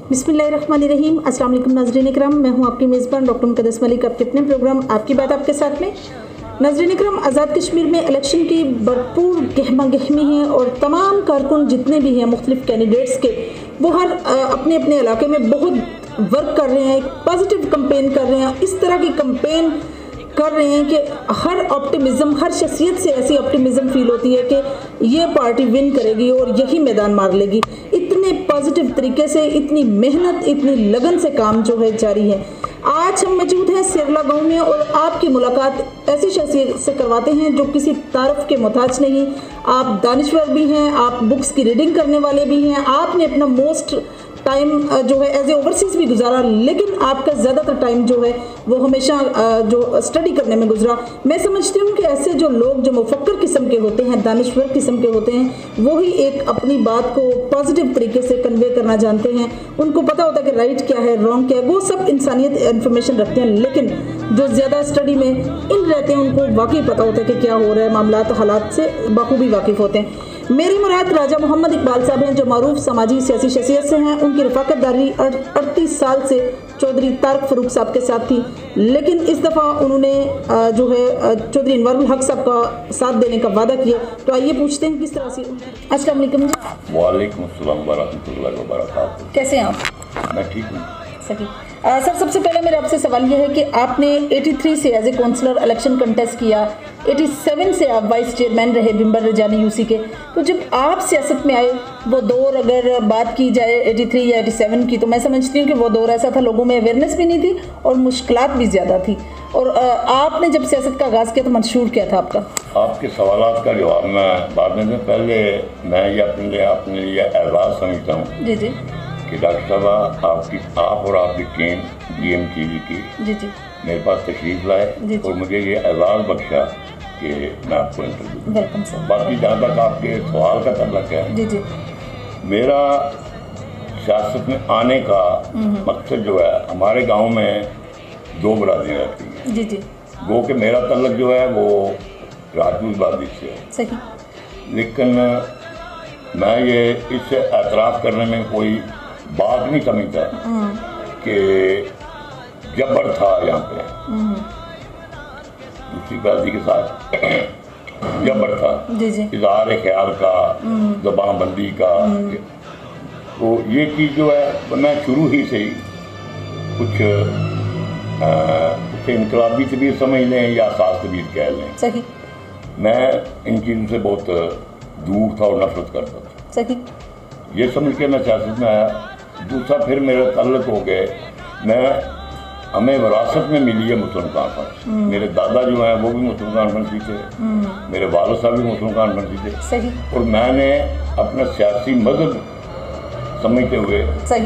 बिस्मिल्लाहिर्रहमानिर्रहीम। अस्सलाम वालेकुम नाज़रीन इकराम, मैं हूं आपकी मेज़बान डॉक्टर मुक़द्दस मलिक, आपके अपने प्रोग्राम आपकी बात आपके साथ में। नाज़रीन इकराम, आज़ाद कश्मीर में इलेक्शन की भरपूर गहमा गहमी है और तमाम कारकुन जितने भी हैं मुख्तलिफ कैंडिडेट्स के, वो हर अपने अपने इलाके में बहुत वर्क कर रहे हैं, पॉजिटिव कंपेन कर रहे हैं। इस तरह की कंपेन कर रहे हैं कि हर ऑप्टिमिज़म, हर शख्सियत से ऐसी ऑप्टिमिज़म फील होती है कि ये पार्टी विन करेगी और यही मैदान मार लेगी। इतने पॉजिटिव तरीके से, इतनी मेहनत, इतनी लगन से काम जो है जारी है। आज हम मौजूद हैं सिरला गांव में और आपकी मुलाकात ऐसी शख्सियत से करवाते हैं जो किसी तारफ़ के मोहताज नहीं। आप दानिश्वर भी हैं, आप बुक्स की रीडिंग करने वाले भी हैं, आपने अपना मोस्ट टाइम जो है एज ए ओवरसीज़ भी गुजारा, लेकिन आपका ज़्यादातर टाइम जो है वो हमेशा जो स्टडी करने में गुजरा। मैं समझती हूँ कि ऐसे जो लोग जो मुफक्कर किस्म के होते हैं, दानिश्वर किस्म के होते हैं, वो ही एक अपनी बात को पॉजिटिव तरीके से कन्वे करना जानते हैं। उनको पता होता है कि राइट क्या है, रॉन्ग क्या है, वो सब इंसानियत इन्फॉर्मेशन रखते हैं। लेकिन जो ज़्यादा स्टडी में इन रहते हैं, उनको वाकई पता होता है कि क्या हो रहा है, मामलात हालात से बखूबी वाकिफ़ होते हैं। मेरी मुराद राजा मोहम्मद इकबाल साहब हैं, जो मारूफ समाजी सियासी शख्सियत से हैं। उनकी रफ़ाकतदारी 38 साल से चौधरी तारक फ़ारूक साहब के साथ थी, लेकिन इस दफ़ा उन्होंने जो है चौधरी इनवारुल हक साहब का साथ देने का वादा किया। तो आइए पूछते हैं किस तरह से। अस्सलाम वालेकुम जी। वालेकुम अस्सलाम वरहमतुल्लाहि वबरकातुहू। कैसे हैं आप? मैं ठीक हूँ सही। सर, सबसे पहले मेरा आपसे सवाल यह है कि आपने 83 से as a councillor election contest किया, 87 से आप वाइस चेयरमैन रहे बिम्बर रजानी यूसी के। तो जब आप सियासत में आए, वो दौर अगर बात की जाए 83 या 87 की, तो मैं समझती हूँ कि वो दौर ऐसा था, लोगों में अवेयरनेस भी नहीं थी और मुश्किलात भी ज़्यादा थी। और आपने जब सियासत का आगाज़ किया तो मंशूर क्या था आपका? आपके सवालात का जवाब मैं बाद में, पहले मैं ये अपने लिए एहसास समझता हूँ जी जी कि डॉक्टर साहब आप और आपकी टीम GMTV की जी जी मेरे पास तशरीफ़ लाए और मुझे ये एहसास बख्शा कि मैं आपको इंटरव्यू। Welcome sir. बाकी जहाँ तक आपके सवाल का तल्लुक़ है, जी जी, मेरा सियासत में आने का मकसद जो है, हमारे गांव में दो बरादरियाँ रहती हैं। जी जी, गो कि मेरा तल्लुक़ जो है वो राजपूत बरादरी से है। सही। लेकिन मैं ये इससे एतराफ़ करने में कोई बात नहीं समझता कि जबर था यहाँ पे दूसरी बरादरी के साथ जबर था, इज़हार ख्याल का, ज़बानबंदी का। तो ये चीज़ जो है मैं शुरू ही से ही कुछ इनकलाबी तबीर समझ लें या सास तबीर कह लें, सही। मैं इन चीज़ों से बहुत दूर था और नफरत करता था। सही। ये समझ के मैं सियासत में आया। दूसरा फिर मेरा ताल्लुक़ हो गए, हमें विरासत में मिली है मुस्लिम कॉन्फ्रेंस। मेरे दादा जो हैं वो भी मुस्लिम कॉन्फ्रेंस थे, मेरे वालिद साहब भी मुस्लिम कॉन्फ्रेंस थे। सही। और मैंने अपना सियासी मज़हब समझते हुए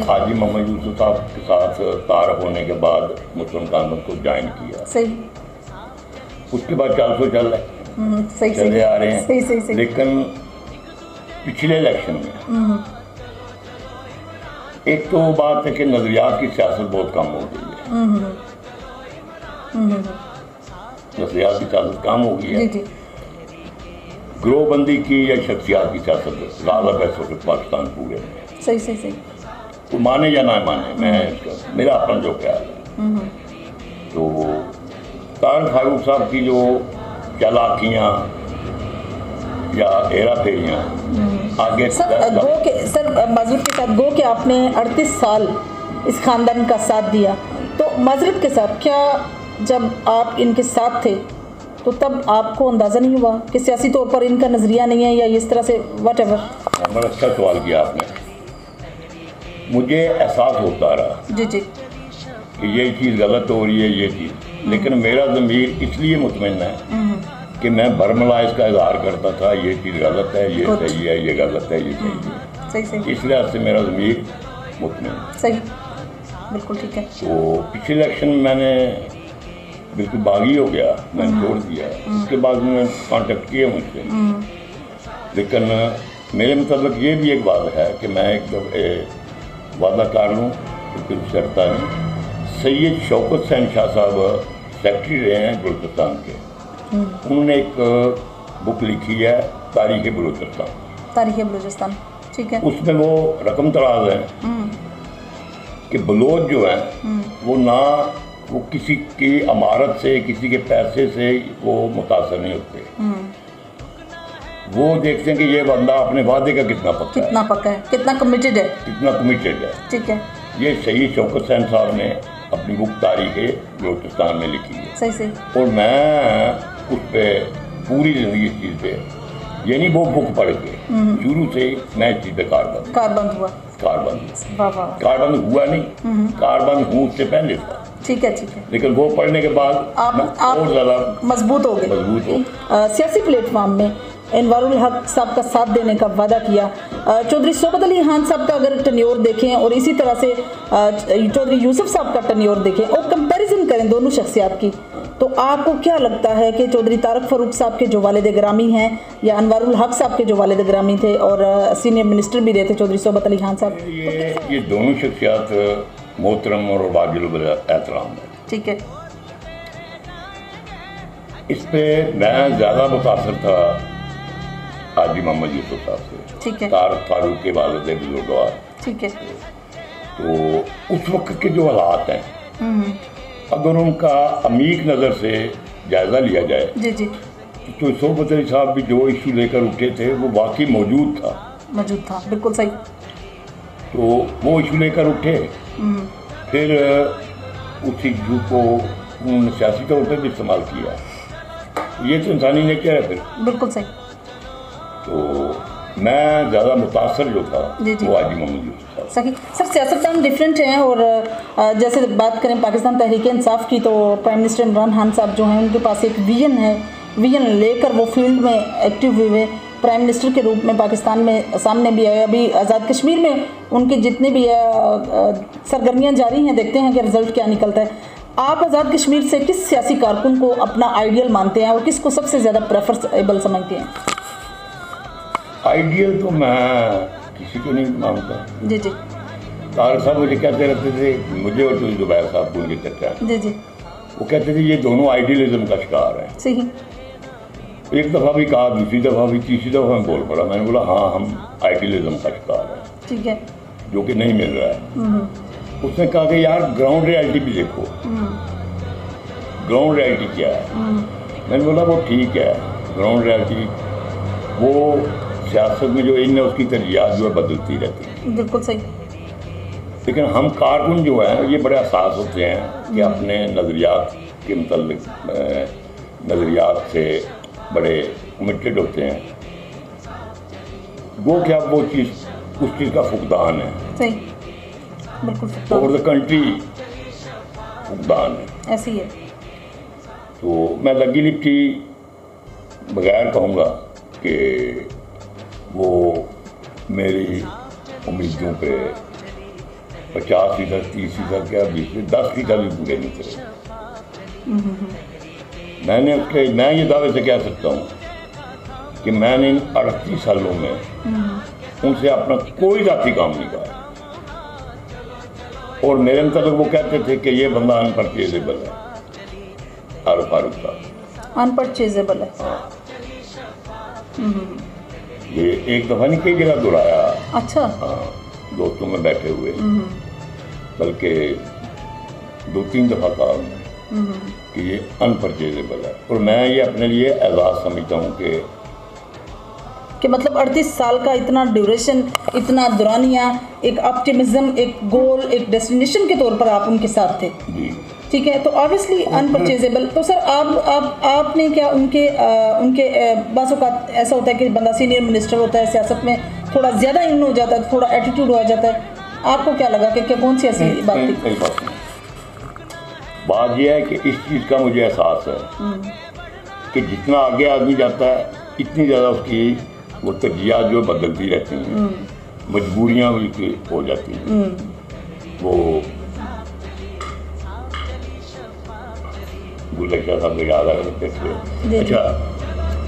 हाजी मोहम्मद यूसुफ साहब के साथ तारफ़ होने के बाद मुस्लिम कॉन्फ्रेंस को ज्वाइन किया। सही। उसके बाद 400 चल रहे चले आ रहे हैं। सही सही सही। लेकिन पिछले इलेक्शन में एक तो बात है कि नज़रियात की सियासत बहुत कम हो गई है। नज़रियात की सियासत कम हो गई है। ग्रोहबंदी की या शख्सियात की सियासत ग़ालिब है पाकिस्तान पूरे में। सही सही सही। तो माने या ना माने, मैं मेरा अपना जो ख्याल है, तो तारक फारूक साहब की जो चालाकियाँ या हेरा फेरियाँ आगे सर माजूद के साथ गो कि आपने 38 साल इस ख़ानदान का साथ दिया, तो माजरत के साथ क्या जब आप इनके साथ थे तो तब आपको अंदाज़ा नहीं हुआ कि सियासी तौर पर इनका नज़रिया नहीं है या इस तरह से वट एवर? बड़ा अच्छा सवाल किया आपने। मुझे एहसास होता रहा जी जी कि ये चीज़ गलत हो रही है, ये चीज़, लेकिन मेरा ज़मीर इसलिए मुतमईन है कि मैं बरमला इसका इज़हार करता था, ये चीज़ गलत है, ये सही है, ये गलत है, ये सही है। इस लिहाज से मेरा ज़मीर मुतमईन। सही, बिल्कुल ठीक है। तो पिछले इलेक्शन में मैंने बिल्कुल बागी हो गया, मैंने छोड़ दिया। उसके बाद मैंने कांटेक्ट किए मुझसे, लेकिन मेरे मतलब ये भी एक बात है कि मैं एक वादा कर लूँ, बिल्कुल शर्ता नहीं। सैयद शौकत हुसैन शाह साहब सेक्रेटरी रहे हैं बलूचिस्तान के, उन्होंने एक बुक लिखी है तारीख़ बलूचिस्तान। तारीख़ बलूचिस्तान, ठीक है। उसमें वो रकम तराज है कि बलोच जो है वो ना वो किसी की अमारत से, किसी के पैसे से वो मुतासर नहीं होते। वो देखते हैं कि ये बंदा अपने वादे का कितना पक्का है, कितना कमिटेड है। ठीक है। ये शहीद शौकत हुसैन साहब ने अपनी बुक तारीख बलोचिस्तान में लिखी है। सही। और मैं उस पर पूरी जिंदगी इस चीज़ पे, यानी वो बुक पढ़ के शुरू से मैं इस चीज़ पे कारबंद हुआ नहीं, कारबंद हूँ उससे पहले था। ठीक है। लेकिन वो पढ़ने के बाद आप और ज़्यादा मजबूत हो गए। सियासी प्लेटफॉर्म में अनवारुल हक साहब का साथ देने का वादा किया। चौधरी सोबत अली खान साहब का अगर टन्योर देखें और इसी तरह से चौधरी यूसुफ साहब का टन्योर देखें और कंपैरिजन करें दोनों शख्सियात की, तो आपको क्या लगता है कि चौधरी तारक फारूक साहब के जो वालिद ग्रामी हैं या अनवारुल हक साहब के जो वालिद ग्रामी थे और सीनियर मिनिस्टर भी रहे थे चौधरी सोबत अली खान साहब, ये दोनों शख्सियात मोहतरम और वाजिब एहतराम है। ठीक है। इस पे मैं ज़्यादा मुतासर था हाजी मोहम्मद यूसुफ साहब से। ठीक है। तारक फारूक के वालिद बुजुर्गवार। ठीक है। तो उस वक्त के जो हालात हैं, अगर उनका अमीक नज़र से जायज़ा लिया जाए जी तो सोबत अली साहब भी जो इशू लेकर उठे थे वो वाकई मौजूद था। बिल्कुल सही। तो वो इशू लेकर उठे, फिर उस इशू को उन्होंने सियासी तौर पर भी इस्तेमाल किया। ये तो इंसानी नेचर है फिर। बिल्कुल सही। तो मैं ज़्यादा मुतासर जो था वो हाजी मोहम्मद यूसुफ साहब। सही। सर सियासतदान डिफरेंट हैं और जैसे बात करें पाकिस्तान तहरीक इंसाफ की तो प्राइम मिनिस्टर इमरान खान साहब जो हैं उनके पास एक विजन लेकर वो फील्ड में एक्टिव हुए, प्राइम मिनिस्टर के रूप में पाकिस्तान में सामने भी आए। अभी आज़ाद कश्मीर में उनके जितने भी सरगर्मियाँ जारी हैं, देखते हैं कि रिजल्ट क्या निकलता है। आप आज़ाद कश्मीर से किस सियासी कारकुन को अपना आइडियल मानते हैं और किसको सबसे ज़्यादा प्रेफरेबल समझते हैं? आइडियल तो मैं किसी को नहीं मानता। जी। तारक साहब मुझे कहते रहते थे, मुझे और जुबैर साहब को उनके चर्चा, जी, वो कहते थे ये दोनों आइडियलिज्म का शिकार हैं। सही। एक दफ़ा भी कहा, दूसरी दफ़ा भी, तीसरी दफ़ा मैं बोल पड़ा, मैंने बोला हाँ हम आइडियलिज्म का शिकार हैं। ठीक है। जो कि नहीं मिल रहा है। उसने कहा कि यार ग्राउंड रियलिटी भी देखो, ग्राउंड रियलिटी क्या है। मैंने बोला वो ठीक है, ग्राउंड रियलिटी वो सियासत में जो इन है उसकी तरजीहात जो है बदलती रहती है। बिल्कुल सही। लेकिन हम कारकुन जो है ये बड़े एहसास होते हैं कि अपने नज़रियात के मतलब नज़रियात से बड़े कमिटेड होते हैं। वो क्या वो चीज़ उस चीज़ का फुकदान है। सही। बिल्कुल। ओवर द कंट्री फुकदान है। ऐसी है। तो मैं लगी लिपटी बगैर कहूँगा कि वो मेरी उम्मीदों पे 50%, 30% क्या 10% भी पूरे नहीं करे। मैं ये दावे से कह सकता हूँ कि मैंने इन 38 सालों में उनसे अपना कोई जाती काम नहीं करा। और मेरे मतलब वो कहते थे कि ये बंदा अनपरचेजेबल है, तारक फारूक साहब अनपरचेजेबल है। हाँ। ये एक दफ़ा नहीं कई जगह दोहराया। अच्छा। हाँ, दोस्तों में बैठे हुए, बल्कि 2-3 दफ़ा कहा कि ये अनपरचेजेबल है। और मैं ये अपने लिए एजाज़ समझता हूँ कि मतलब 38 साल का इतना ड्यूरेशन, इतना दुरानिया, एक ऑप्टिमिज्म, एक गोल, एक डेस्टिनेशन के तौर पर आप उनके साथ थे। जी ठीक है। तो ऑब्वियसली अनपरचेजेबल। तो सर आपने क्या उनके बासों का ऐसा होता है कि बंदा सीनियर मिनिस्टर होता है, सियासत में थोड़ा ज़्यादा इन हो जाता है, थोड़ा एटीट्यूड हो जाता है, आपको क्या लगा कि कौन सी ऐसी बात थी? बात यह है कि इस चीज़ का मुझे एहसास है कि जितना आगे आदमी जाता है इतनी ज़्यादा उसकी वो तरजीहात जो बदलती रहती हैं, मजबूरियाँ भी हो जाती हैं। वो गुलशा साहब को याद आ रहे। अच्छा,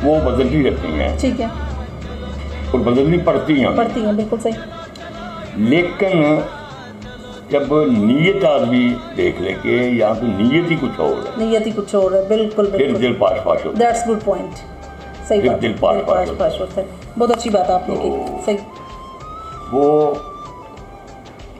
वो बदलती रहती हैं। ठीक है। और बदलनी पड़ती हैं। बिल्कुल सही। लेकिन जब नीयत आदमी देख ले कि यहाँ तो नीयत ही कुछ और है, बिल्कुल फिर दिल पाश होता है। That's good point. सही बात। दिल पाश होता है। बहुत अच्छी बात आपने की। सही। वो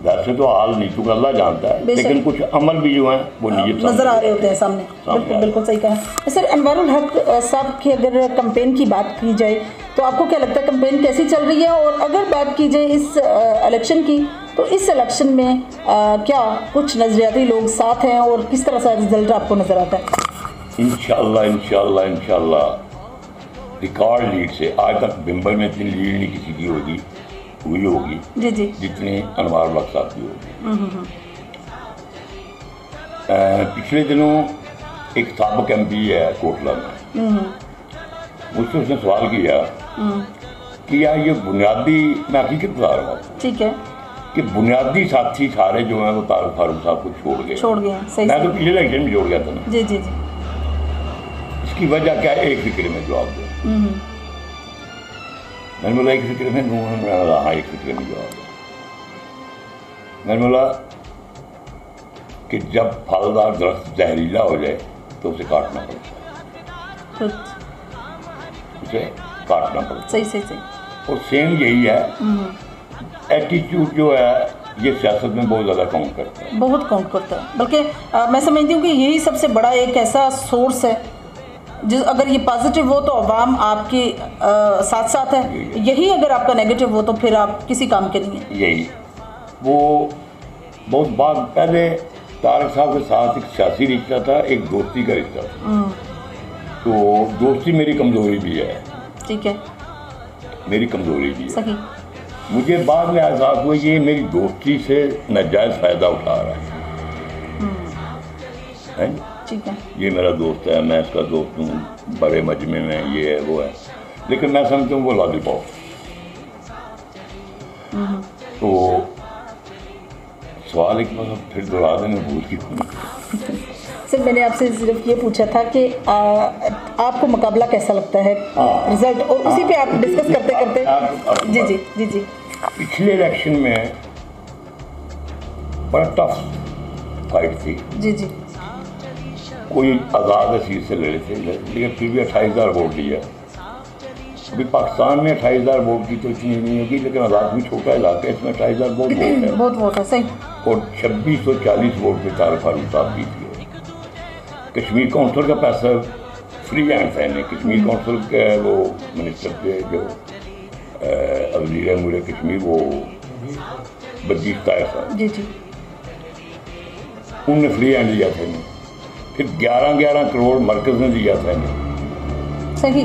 वैसे तो हाल नीतू का अल्लाह जानता है, लेकिन कुछ अमल भी जो हैं वो नजर आ रहे होते हैं सामने। बिल्कुल बिल्कुल सही कहा सर। अनवारुल हक साहब की अगर कैंपेन की बात की जाए तो आपको क्या लगता है कैंपेन कैसी चल रही है? और अगर बात की जाए इस इलेक्शन की, तो इस इलेक्शन में क्या कुछ नजरियाती लोग साथ हैं और किस तरह सा रिजल्ट आपको नजर आता है? इंशाल्लाह इंशाल्लाह इंशाल्लाह रिकॉर्ड लीड से, आज तक बिम्बर में इतनी लीड नहीं किसी की हुई होगी जी जी जितनी अनवारुल हक साहब की होगी। पिछले दिनों एक साबिक MP है कोटला में, मुझसे उसने सवाल किया कि यार ये बुनियादी, मैं हकीकत बता रहा हूँ, ठीक है, कि बुनियादी साथी सारे जो हैं वो तारिक फारूक साहब को छोड़ गए। मैं तो पिछले इलेक्शन में छोड़ गया था ना। जी जी जी। इसकी वजह क्या है? एक फिक्र में जवाब दो। मैंने बोला एक फिक्र में दूँ? हाँ एक फिक्र में जवाब दो। मैंने बोला कि जब फलदार दरख्त जहरीला हो जाए तो उसे काटना पड़ता है, उसे काटना पड़ता है। सही सही सही। और सेम यही है, एटीट्यूड जो है ये सियासत में बहुत ज़्यादा काउंट करता है, बहुत काउंट करता है। बल्कि मैं समझती हूँ कि यही सबसे बड़ा एक ऐसा सोर्स है जिस अगर ये पॉजिटिव हो तो अवाम आपके साथ साथ है, यही अगर आपका नेगेटिव हो तो फिर आप किसी काम के नहीं हैं। यही वो बहुत बात पहले तारिक साहब के साथ एक सियासी रिश्ता था, एक दोस्ती का रिश्ता था। तो दोस्ती मेरी कमज़ोरी भी है, ठीक है, मेरी कमज़ोरी भी है। सही। मुझे बाद में एहसास हुआ ये मेरी दोस्ती से नाजायज़ फ़ायदा उठा रहा है। ठीक है, ये मेरा दोस्त है, मैं इसका दोस्त हूँ, बड़े मजमे में ये है वो है, लेकिन मैं समझता हूँ वो लॉलीपॉप। तो सवाल एक बार फिर दोहरा देने भूल गई। सर मैंने आपसे सिर्फ ये पूछा था कि आपको मुकाबला कैसा लगता है, रिजल्ट, और उसी पे आप डिस्कस करते करते। जी जी जी जी। पिछले इलेक्शन में बड़ा टफ फाइट थी। जी जी। कोई आज़ाद सीट से लड़े थे, लेकिन फिर भी 28,000 वोट दिया। अभी पाकिस्तान में 28,000 वोट की तो इतनी नहीं होगी, लेकिन आज़ाद भी छोटा इलाका है, इसमें 28,000 वोट है, बहुत वोट है, सही। और 2640 वोट पे तारिक फारूक साहब जीत गए। कश्मीर काउंसिल का पैसा फ्री हैंड था इन्हें। कश्मीर काउंसिल के वो मिनिस्टर थे जो वज़ीर अमूर कश्मीर, वो बजीर ताहिर साहब, जी जी, उनने फ्री हैंड दिया था इन्हें। फिर 11 करोड़ मरकज़ ने दिया था इन्हें। सही,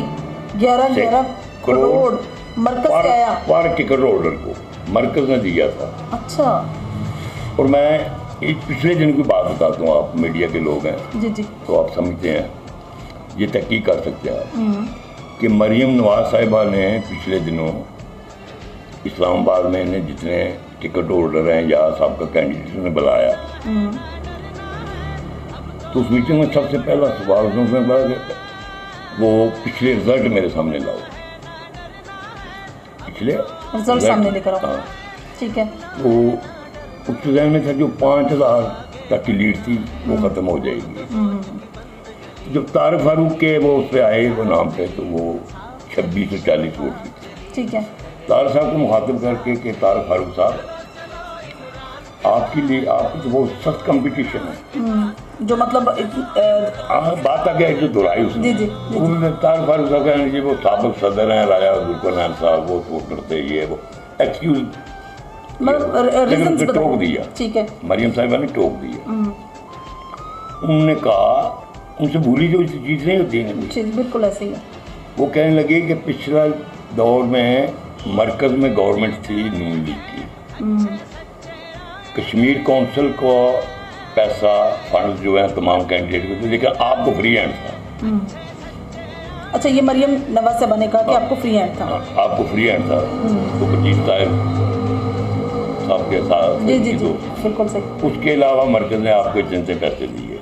11 करोड़ मरकज़ से आया, पर टिकट होल्डर को मरकज़ ने दिया था। अच्छा। और मैं एक पिछले दिन की बात बताता हूँ, आप मीडिया के लोग हैं जी जी, तो आप समझते हैं, ये तहकीक कर सकते हैं आप कि मरियम नवाज साहिबा ने पिछले दिनों इस्लामाबाद में इन्हें जितने टिकट होल्डर हैं या सबका कैंडिडेट ने बुलाया, तो उस मीटिंग में सबसे पहला सवाल उसने बोला कि वो पिछले रिजल्ट मेरे सामने लाओ, पिछले रिजल्ट सामने लेकर आओ। हाँ। ठीक है। तो उस जहन में था जो 5,000 तक की लीड थी वो ख़त्म हो जाएगी। जब तारिक फारूक के वो उस पर आए वो नाम पे, तो वो 26 से 40 वोट थी। ठीक है। तारिक साहब को मुखातिब करके कि तारिक फारूक साहब आपके लिए आपकी तो बहुत सख्त कंपटीशन है, जो मतलब बात आ गया जो दोहराई उसने। जी जी, उन्होंने तारिक फारूक साहब कहने जी वो साबिक सदर हैं राजा जुल्फ़िकार साहब, वो तो करते ये वो एक्सक्यूज मतलब टोक दिया। ठीक है। मरियम साहिबा ने टोक दिया। उन्होंने कहा, उनसे भूली जो चीज़ नहीं होती है, बिल्कुल ऐसे ही है। वो कहने लगे कि पिछला दौर में मरकज़ में गवर्नमेंट थी नून लीग की, कश्मीर काउंसिल को पैसा फंड जो है तमाम कैंडिडेट को थे, लेकिन आपको फ्री हैंड था। अच्छा, ये मरियम नवाज साहबा ने कहा कि आपको फ्री हैंड था। आपको फ्री हैंड था। तो बजीर ताहिर साहब के साथ जी जी जी, बिल्कुल सही। उसके अलावा मरकज़ ने आपको इतने पैसे दिए,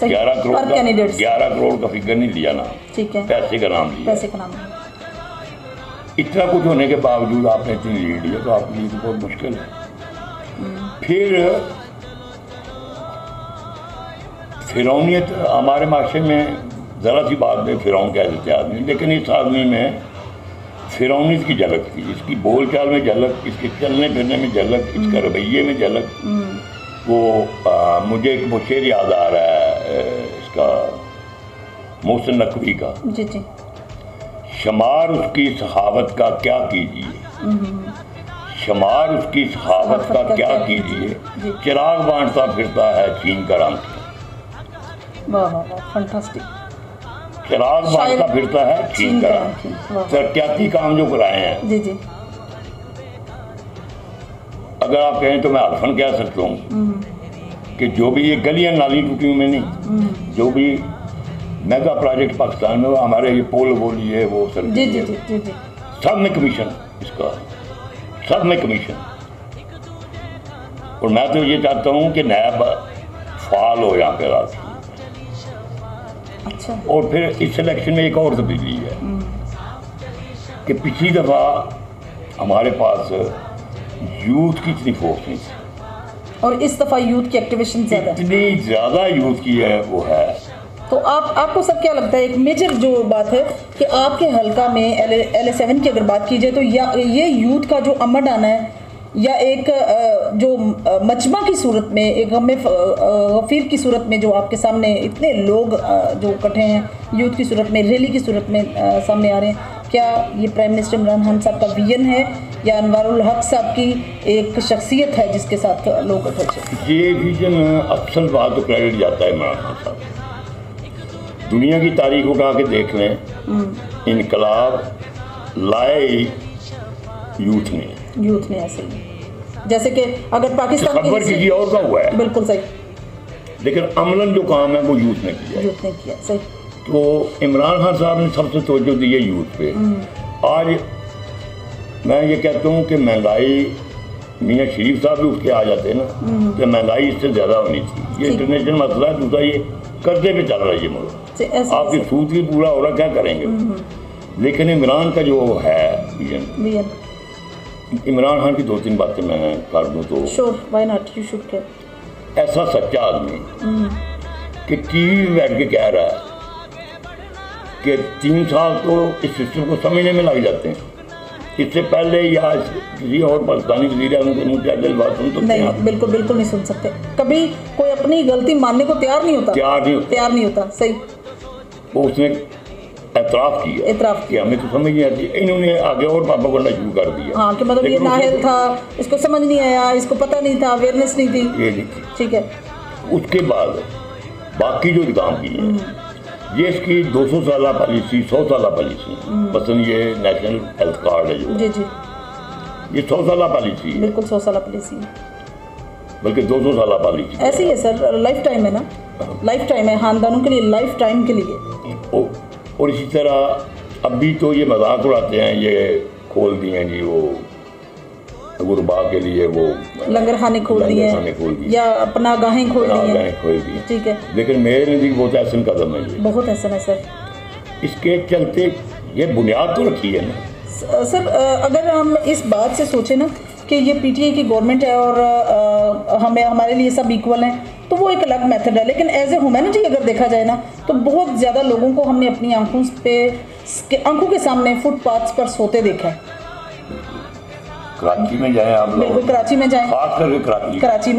11 करोड़ का फिगर नहीं लिया ना, ठीक है, पैसे का नाम लिया, पैसे का नाम। इतना कुछ होने के बावजूद आपने इतनी लीड लिया, तो आपके लिए तो बहुत मुश्किल है। फिर फिरौनियत हमारे माशरे में ज़रा सी बात में फिरौन कह देते आदमी, लेकिन इस आदमी में फिरौनी की झलक थी, इसकी बोलचाल में झलक, इसके चलने फिरने में झलक, इसका रवैये में झलक। वो मुझे एक वो शेर याद आ रहा है इसका मोहसिन नकवी का, जी जी, शमार उसकी सखावत का क्या कीजिए, शमार उसकी सखावत का क्या कीजिए, चिराग बांटता फिरता है छीन कर आंखें। वाह वाह वाह, फैंटास्टिक। चिराग बांटता फिरता है छीन कर आंखें। तरक्याती काम जो कराए हैं, जी जी, अगर आप कहें तो मैं अल्फन कह सकता हूँ कि जो भी ये गलियां नाली टूटी हुई नहीं, जो भी मेगा प्रोजेक्ट पाकिस्तान में, वो हमारे ये पोल बोलिए, वो सर जी जी जी जी जी, सब में कमीशन, इसका सब में कमीशन। और मैं तो ये चाहता हूँ कि नायब फाल हो यहाँ पे राजनीति। अच्छा। और फिर इस इलेक्शन में एक और तब्दीली है कि पिछली दफ़ा हमारे पास यूथ की इतनी फोर्स नहीं थी, और इस दफ़ा यूथ की एक्टिवेशन ज़्यादा, इतनी ज़्यादा यूथ की है वो है। तो आपको सर क्या लगता है, एक मेजर जो बात है कि आपके हलका में LA7 की अगर बात की जाए तो ये यूथ का जो अमड आना है, या एक जो मजमा की सूरत में, एक हमें गफीर की सूरत में जो आपके सामने इतने लोग जो इकट्ठे हैं यूथ की सूरत में, रैली की सूरत में सामने आ रहे हैं, क्या ये प्राइम मिनिस्टर इमरान खान साहब का विजन है या अनवारुल हक साहब की एक शख्सियत है जिसके साथ लोग इकट्ठे? ये विजन असल बात तो क्रेडिट जाता है इमरान खान साहब। दुनिया की तारीख उठा के देख लें, इनकलाब लाए यूथ ने ऐसे ही, जैसे कि अगर पाकिस्तान खबर किसी और का हुआ है, बिल्कुल सही, लेकिन अमलन जो काम है वो यूथ ने किया, सही। तो इमरान खान साहब ने सबसे तवज्जो दी है यूथ पे। आज मैं ये कहता हूँ कि महंगाई, मियाँ शरीफ साहब भी उठ के आ जाते हैं ना कि महंगाई इससे ज़्यादा होनी थी, ये इंटरनेशनल मसला है। दूसरा ये कर्जे पे चल रहा है ये मुल्क, आपकी सूद भी पूरा हो रहा, क्या करेंगे। लेकिन इमरान का जो है विजन, इमरान खान की 2-3 बातें मैं कर दूँ तो, व्हाई नॉट, यू शुड के, ऐसा सच्चा आदमी कि टीवी में बैठ के कह रहा है कि 3 साल तो इस सिस्टम को समझने में लग जाते हैं, इससे पहले या किसी और पाकिस्तानी वज़ीर आज़म के मुँह से बात सुन तो नहीं, बिल्कुल नहीं सुन सकते। कभी कोई अपनी गलती मानने को तैयार नहीं होता। सही, वो उसने एतराफ़ किया हमें तो समझ नहीं आती, इन्होंने आगे और पापा करना शुरू कर दिया। हाँ, कि मतलब ये नाहिल था, इसको समझ नहीं आया, इसको पता नहीं था, अवेयरनेस नहीं थी, ये नहीं, ठीक है। उसके बाद बाकी जो काम किए, ये इसकी 200 साल पॉलिसी, 100 साल पॉलिसी, मसलन ये नेशनल हेल्थ कार्ड है जो, जी, ये 100 साल पॉलिसी, बिल्कुल 100 साल पॉलिसी, बल्कि 200 साल पॉलिसी ऐसी है सर, लाइफ टाइम है ना, लाइफ टाइम है खानदानों के लिए, लाइफ टाइम के लिए। और इसी तरह अभी तो ये मजाक उड़ाते हैं, ये खोल दिए हैं जी वो गुरबा के लिए, वो लंगर खाने खोल दिए या अपना गाहें खोल दी, ठीक है। लेकिन मेरे नज़दीक बहुत ऐसा कदम है, ये बहुत ऐसा है सर। इसके चलते ये बुनियाद तो रखी है ना सर। अगर हम इस बात से सोचें ना कि ये PTI की गवर्नमेंट है और हमारे लिए सब इक्वल हैं, तो वो एक अलग मेथड है, लेकिन एज ए ह्यूमैनिटी अगर देखा जाए ना, तो बहुत ज़्यादा लोगों को हमने अपनी आंखों के सामने फुटपाथ्स पर सोते देखा है। कराची में जाएं आप लोग, बिल्कुल कराची में जाएं, खास करके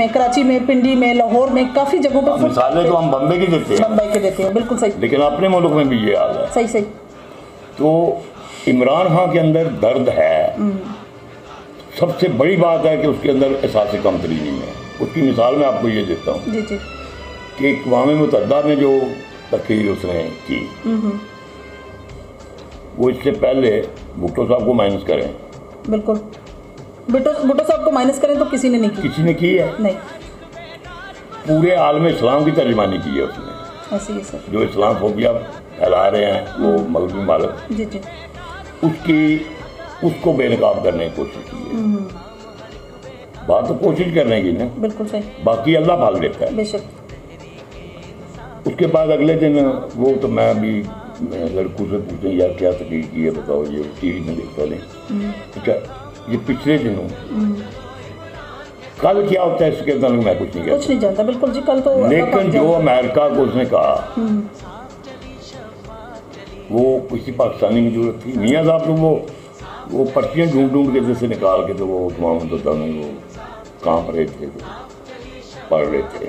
कराची में, पिंडी में, लाहौर में, काफ़ी जगहों पर मिसालें तो हम बम्बई के देते हैं, बिल्कुल सही, लेकिन अपने मुल्क में भी ये हाल है। सही। तो इमरान खान के अंदर दर्द है, सबसे बड़ी बात है कि उसके अंदर एहसास कमतरी नहीं है। उसकी मिसाल मैं आपको ये देता हूँ कि अक़वाम मुत्तहिदा में जो तकरीर उसने की, वो इससे पहले भुट्टो साहब को माइनस करें, बिल्कुल भुट्टो साहब को माइनस करें तो किसी ने की है नहीं, पूरे आलम इस्लाम की तर्जमानी की है उसने। ऐसी है सर, जो इस्लाम फोबिया फैला रहे हैं वो मगरबी मालिक, जी, उसको बेनकाब करने की कोशिश की है। बात तो कोशिश करने की ना, बिल्कुल सही, बाकी अल्लाह भाग देता है बेशक। उसके बाद अगले दिन वो तो मैं अभी लड़कों से पूछे यार क्या तकलीफ की है बताओ, ये टीवी में देखता नहीं, अच्छा ये पिछले दिनों कल क्या होता है इसके अंदर मैं कुछ नहीं जानता, बिल्कुल जी, कल तो, लेकिन जो अमेरिका को उसने कहा वो किसी पाकिस्तानी की जरूरत थी। मियाँ साहब तो वो वो पर्चियाँ ढूंढ के जैसे निकाल के तो वो तमाम मुद्दा में वो कांप रहे थे, तो पढ़ रहे थे।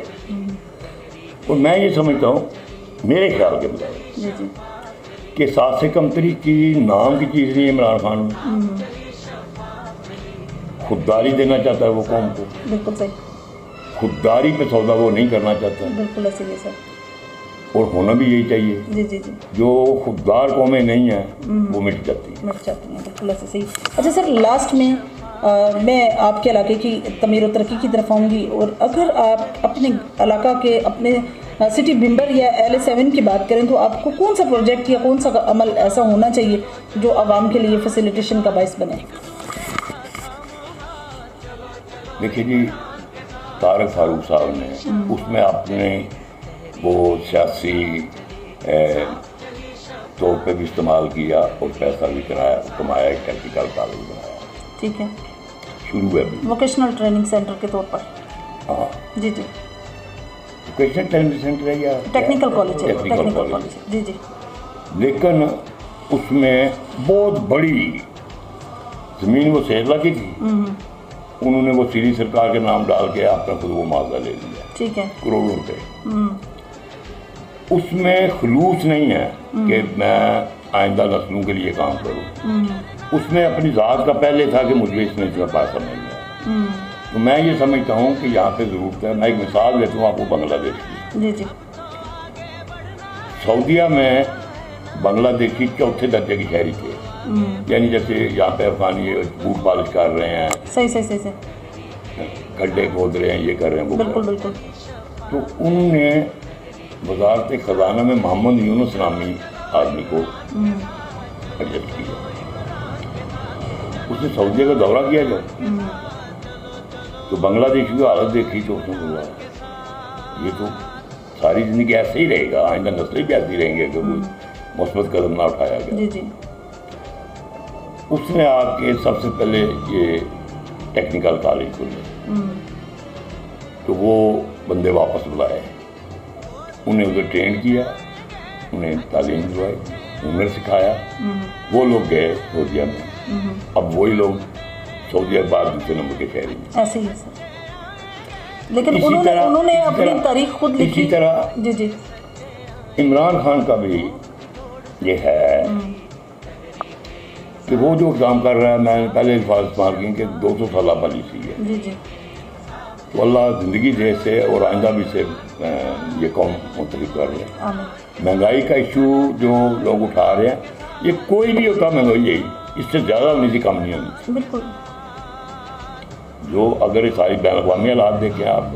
और मैं ये समझता हूँ मेरे ख्याल के मुताबिक कि सात से कमतरी की नाम की चीज़ नहीं है इमरान खान। खुददारी देना चाहता है वो कौम को, बिल्कुल सही। खुददारी पे सौदा वो नहीं करना चाहता, बिल्कुल ऐसे ही सर, और होना भी यही चाहिए। जी जी जी। जो खुददार कौमें नहीं हैं वो मिट जाती हैं, बिल्कुल ऐसे सही। अच्छा सर, लास्ट में मैं आपके इलाके की तमीर और तरक्की की तरफ आऊँगी, और अगर आप अपने इलाका के अपने सिटी बिम्बर या LA7 की बात करें तो आपको कौन सा प्रोजेक्ट या कौन सा अमल ऐसा होना चाहिए जो आवाम के लिए फैसिलिटेशन का बायस बने? देखिए जी, तारक फारूक साहब ने उसमें अपने वो सियासी तौर पे भी इस्तेमाल किया और पैसा भी कमाया, एक टेक्निकल कॉलेज बनाया। ठीक है, शुरू है अभी वोकेशनल ट्रेनिंग सेंटर के तौर पर। हाँ जी जी, वोकेशनल ट्रेनिंग सेंटर है या टेक्निकल कॉलेज है, टेक्निकल कॉलेज। जी जी। लेकिन उसमें बहुत बड़ी ज़मीन वो सेरला की थी, उन्होंने वो सीधी सरकार के नाम डाल के आपने खुद वो मुआवजा ले लिया। ठीक है, करोड़ों रुपए। उसमें खलूस नहीं है कि मैं आइंदा नस्लों के लिए काम करूं। उसमें अपनी ज़ात का पहले था कि मुझे इसमें इतना पैसा मिल गया। तो मैं ये समझता हूँ कि यहाँ पे ज़रूरत है। मैं एक मिसाल देता हूँ आपको बांग्लादेश की। जी जी। सऊदीया में बांग्लादेशी चौथे दर्जे की शहरी थे, यानी जैसे यहाँ पे अफगानी बूट पॉलिश कर रहे हैं, सही सही सही सही, गड्ढे खोद रहे हैं, ये कर रहे हैं, वो बिल्कुल बिल्कुल। तो उन्होंने वजारत खजाना में मोहम्मद यूनुस नामी आदमी को एडजस्ट किया। उसने सऊदीया का दौरा किया जब, तो बांग्लादेश की हालत देखी तो उसने बोला ये तो सारी ज़िंदगी ऐसे ही रहेगा, आइंदा नस्लें भी ऐसी रहेंगे अगर कोई मुस्बत कदम ना उठाया गया। जी जी। उसने आके सबसे पहले ये टेक्निकल कॉलेज खोले, तो वो बंदे वापस बुलाए, उन्हें उधर ट्रेन किया, उन्हें तालीम दिलवाई, हुनर सिखाया। वो लोग गए सऊदीया में, अब वही लोग सऊदीया बाद दूसरे नंबर के शहरी में। ऐसे ही है सर, लेकिन उन्होंने अपनी तारीख खुद लिखी। इसी तरह जी जी, इमरान खान का भी ये है कि वो जो काम कर रहा है, मैंने पहले अल्फाज इस्तेमाल किए कि 200 साल पॉलिसी है। जी जी। तो अल्लाह ज़िंदगी दे से और आइंदा भी से ये कौम मुख्तलिफ कर रहे हैं। महंगाई का इशू जो लोग उठा रहे हैं, ये कोई भी होता महंगाई यही, इससे ज़्यादा होने से कम नहीं होनी। बिल्कुल। जो अगर सारी बैन अवी हालात देखें आप,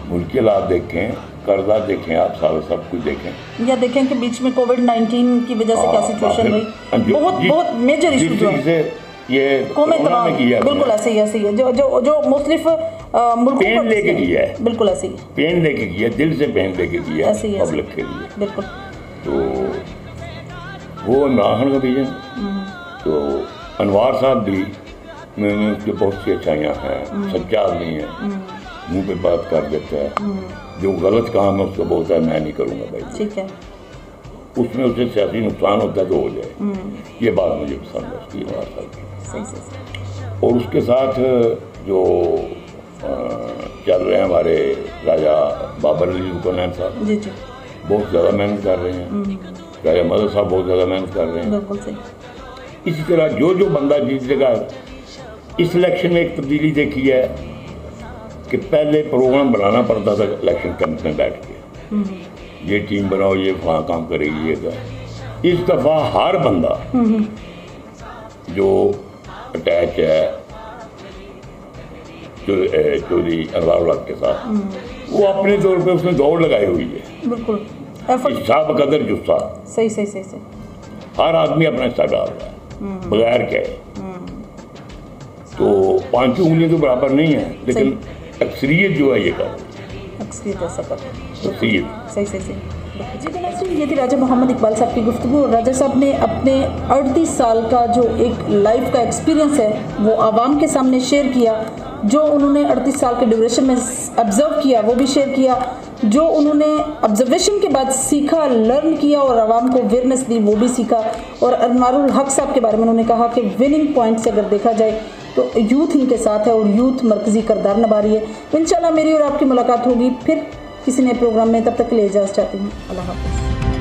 मुल्की हालात देखें, कर्जा देखें आप, सारा सब कुछ देखें, या देखें कि बीच में कोविड-19 की वजह से क्या सिचुएशन हुई, बहुत मेजर इशू जो है ये कोरोना में किया। बिल्कुल ऐसे ही है जो मुख्तलिफ पेन लेके किया है। बिल्कुल ऐसे ही पेन लेके किया, दिल से पेन लेके किया पब्लिक के लिए। बिल्कुल। तो वो इमरान खान का विजन, तो अनवार साहब भी में उसके बहुत सी अच्छाइयाँ हैं, सच्चा आदमी है, मुँह पे बात कर देता है, जो गलत काम है उसको बोलता है मैं नहीं करूँगा भाई। ठीक है। उसमें उसे सियासी नुकसान होता है तो हो जाए, ये बात मुझे पसंद है उसकी अनवार साहब की। और उसके साथ जो चल रहे हैं हमारे राजा बाबर अली हुसैन साहब, जी जी, बहुत ज़्यादा मेहनत कर रहे हैं। राजा मदद साहब बहुत ज़्यादा मेहनत कर रहे हैं। बिल्कुल सही। इसी तरह जो बंदा जीतेगा, इस इलेक्शन में एक तब्दीली देखी है कि पहले प्रोग्राम बनाना पड़ता था इलेक्शन कैंप में बैठ के, ये टीम बनाओ, ये वहाँ काम करेगी, ये कर। इस दफ़ा हर बंदा जो अटैच है चौधरी अनवार के साथ, वो अपने तौर पे उसने दौड़ लगाई हुई है। बिल्कुल। हिसाब कदर जुस्सा, सही सही सही सही, हर आदमी अपना हिस्सा डाल रहा है बगैर कहे। तो पांचों उंगलियां तो बराबर नहीं है, लेकिन अक्सरियत जो है ये कर रही है, अक्सरियत ऐसा कर रही है। सही सही सही। जी तो ये थी राजा मोहम्मद इकबाल साहब की गुफ्तगू। और राजा साहब ने अपने 38 साल का जो एक लाइफ का एक्सपीरियंस है वो आवाम के सामने शेयर किया, जो उन्होंने 38 साल के ड्यूरेशन में ऑब्जर्व किया वो भी शेयर किया। जो उन्होंने ऑब्जर्वेशन के बाद सीखा, लर्न किया और आवाम को अवेयरनेस दी, वो भी सीखा। और अनवारुल हक साहब के बारे में उन्होंने कहा कि विनिंग पॉइंट से अगर देखा जाए तो यूथ इनके साथ है और यूथ मरकजी किरदार निभा रही है। इंशाल्लाह मेरी और आपकी मुलाकात होगी फिर किसी नए प्रोग्राम में, तब तक के लिए इजाज़त चाहती हूँ। अल्लाह हाफ़िज़।